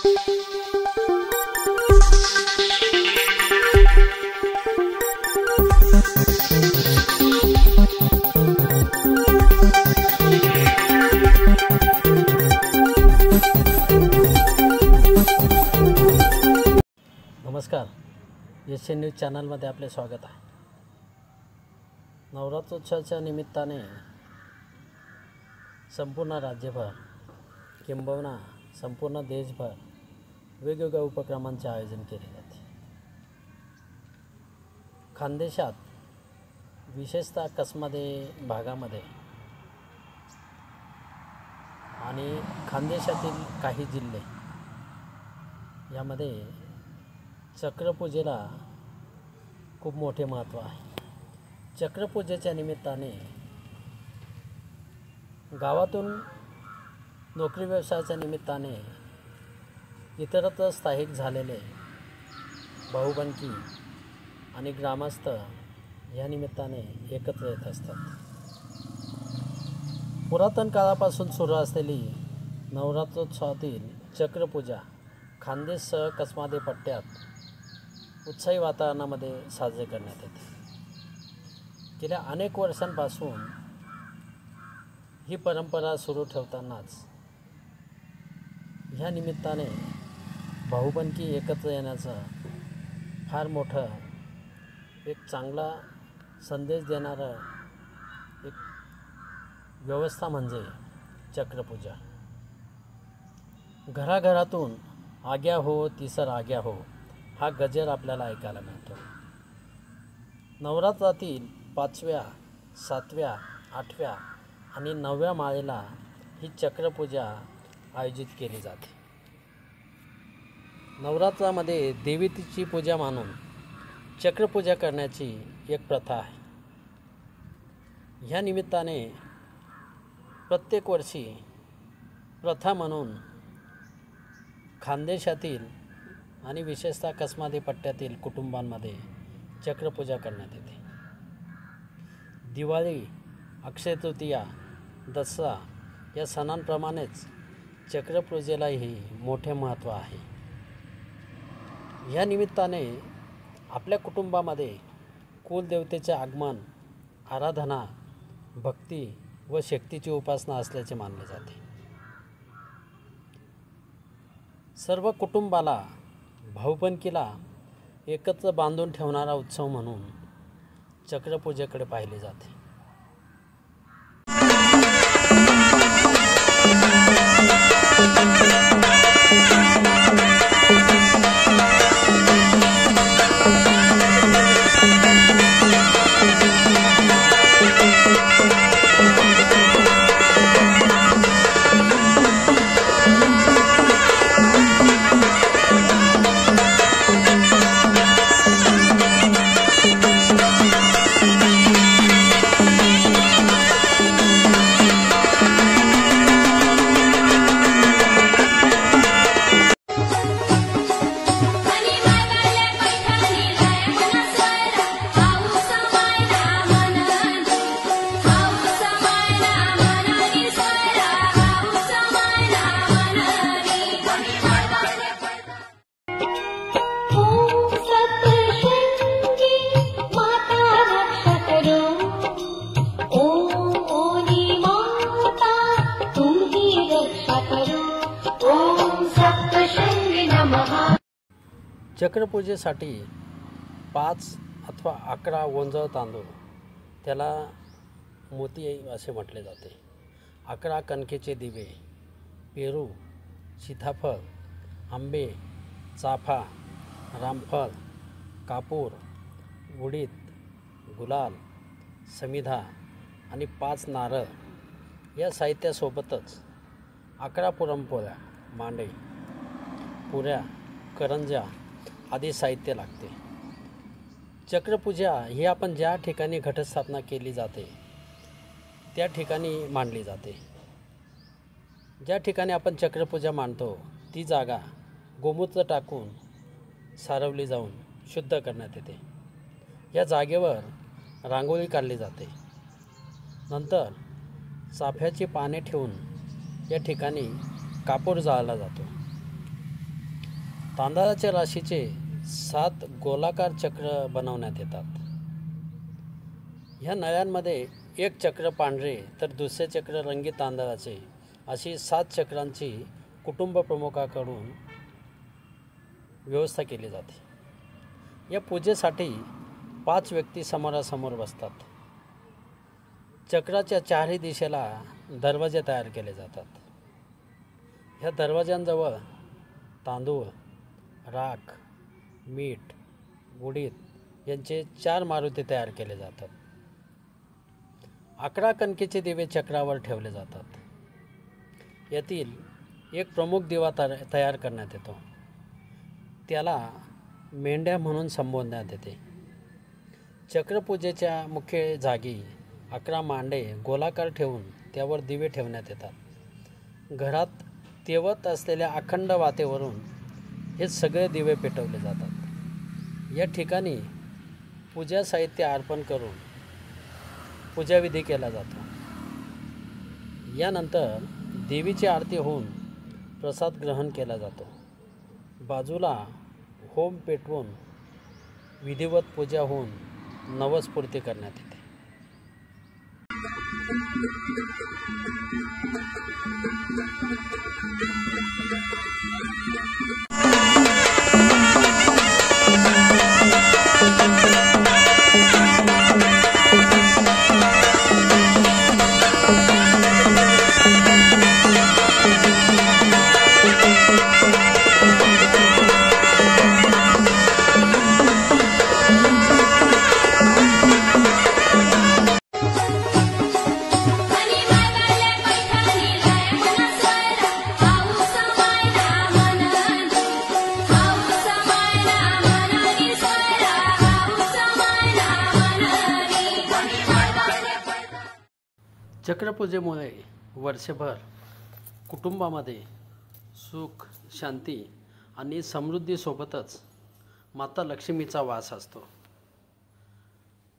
नमस्कार, Asian news चॅनलमध्ये आपले स्वागत आहे। नवरात्रोत्सवाच्या निमित्ताने संपूर्ण राज्यभर किंबहुना संपूर्ण देशभर वेगवेगळ्या उपक्रमांचे आयोजन केले जाते। खानदेशात विशेषतः कसमादे भागामध्ये आणि खानदेशातील काही जिल्हे यामध्ये चक्रपूजेला खूप मोठे महत्त्व आहे। चक्रपूजेच्या निमित्ताने गावातून नोकरी व्यवसायाच्या निमित्ताने इतरत्र स्थायिक झालेले भाऊबंधकी आणि ग्रामस्थ या निमित्ताने एकत्र येत असतात। पुरातन काळापासून सुरू असलेली नवरात्रोत्सवातील चक्रपूजा खानदेशसह कसमादे पट्ट्यात उत्साही वातावरणामध्ये साजरे करण्यात येते। गेल्या अनेक वर्षांपासून ही परंपरा सुरू ठेवतानाच ह्या निमित्ताने भाऊबंधकी एकत्र येण्याचा फार मोठा एक चांगला संदेश देणारा एक व्यवस्था म्हणजे चक्रपूजा। घराघरातून आग्या हो तिसर आग्या हो हा गजर आपल्याला ऐकायला मिळतो। नवरात्रातील 5व्या, 7व्या, 8व्या आणि 9व्या माळेला ही चक्रपूजा आयोजित केली जाते। नवरात्रामध्ये देवीची पूजा मानून चक्रपूजा करण्याची एक प्रथा आहे। ह्या निमित्ताने प्रत्येक वर्षी प्रथा म्हणून खानदेशातील आणि विशेषतः कसमादे पट्ट्यातील कुटुंबांमध्ये चक्रपूजा करण्यात येते। दिवाळी, अक्षय तृतीया, दसरा या सणांप्रमाणेच चक्रपूजेलाही मोठे महत्त्व आहे। या निमित्ताने आपल्या कुटुंबामध्ये कुलदेवतेचे आगमन, आराधना, भक्ती व शक्तीची उपासना असल्याचे मानले जाते। सर्व कुटुंबाला भाऊबंधकीला एकत्र बांधून ठेवणारा उत्सव म्हणून चक्रपूजेकडे पाहिले जाते। चक्रपूजेसाठी 5 अथवा 11 ओंजळ तांदूळ, त्याला मोती असे म्हटले जाते, 11 कणकेचे दिवे, पेरू, सीताफळ, आंबे, चाफा, रामफळ, कापूर, उडीद, गुलाल, समिधा आणि 5 नारळ या साहित्यासोबतच 11 पुरणपोळ्या, मांडे, पुऱ्या, करंज्या आदी साहित्य लागते। चक्रपूजा ही आपण ज्या ठिकाणी घटस्थापना केली जाते त्या ठिकाणी मांडली जाते। ज्या ठिकाणी आपण चक्रपूजा मांडतो ती जागा गोमूत्र टाकून सारवली जाऊन शुद्ध करण्यात येते। या जागेवर रांगोळी काढली जाते। नंतर चाफ्याची पाने ठेवून या ठिकाणी कापूर जाळला जातो। तांदळाच्या राशीचे 7 गोलाकार चक्र बनवण्यात येतात. ह्या नळ्यांमध्ये एक चक्र पांढरे तर दुसरे चक्र रंगीत तांदळाचे अशी 7 चक्रांची कुटुंब प्रमुखाकडून व्यवस्था केली जाते. या पूजेसाठी 5 व्यक्ती समोरासमोर बसतात. चक्राच्या चारही दिशेला दरवाजे तयार केले जातात. ह्या दरवाज्यांजवळ तांदूळ, राख, मीठ, उडीद यांचे 4 मारुती तयार केले जातात. 11 कणकेचे दिवे चक्रावर ठेवले जातात. यातील एक प्रमुख दिवा तयार करण्यात येतो. त्याला मेंढ्या म्हणून संबोधण्यात येते. चक्रपूजेच्या मुख्य जागी 11 मांडे गोलाकार ठेवून त्यावर दिवे ठेवण्यात येतात. घरात तेवत असलेल्या अखंड वातेवरून हे सगळे दिवे पेटवले जातात. या ठिकाणी पूजा साहित्य अर्पण करून पूजाविधी केला जातो. यानंतर देवीची आरती होऊन प्रसाद ग्रहण केला जातो. बाजूला होम पेटवून विधिवत पूजा होऊन नवसपूर्ती करण्यात येते. चक्रपूजेमुळे वर्षभर कुटुंबामध्ये सुख, शांती आणि समृद्धीसोबतच माता लक्ष्मीचा वास असतो.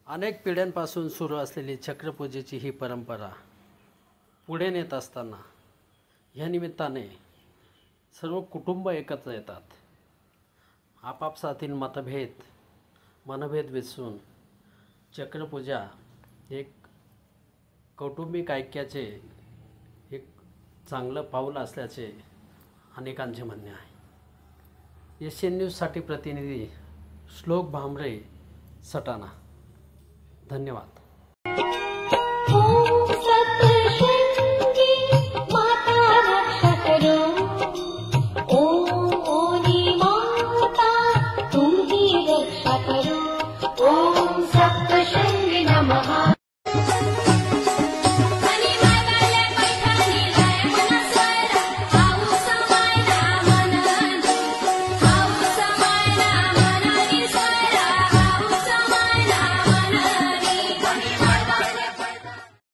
अनेक पिढ्यांपासून सुरू असलेली चक्रपूजेची ही परंपरा पुढे नेत असताना ह्या निमित्ताने सर्व कुटुंब एकत्र येतात. आपापसातील मनभेद विसरून चक्रपूजा एक कौटुंबिक ऐक्याचे एक चांगलं पाऊल असल्याचे अनेकांचे म्हणणे आहे. एशियन न्यूजसाठी प्रतिनिधी श्लोक भांबरे, सटाणा. धन्यवाद. ओ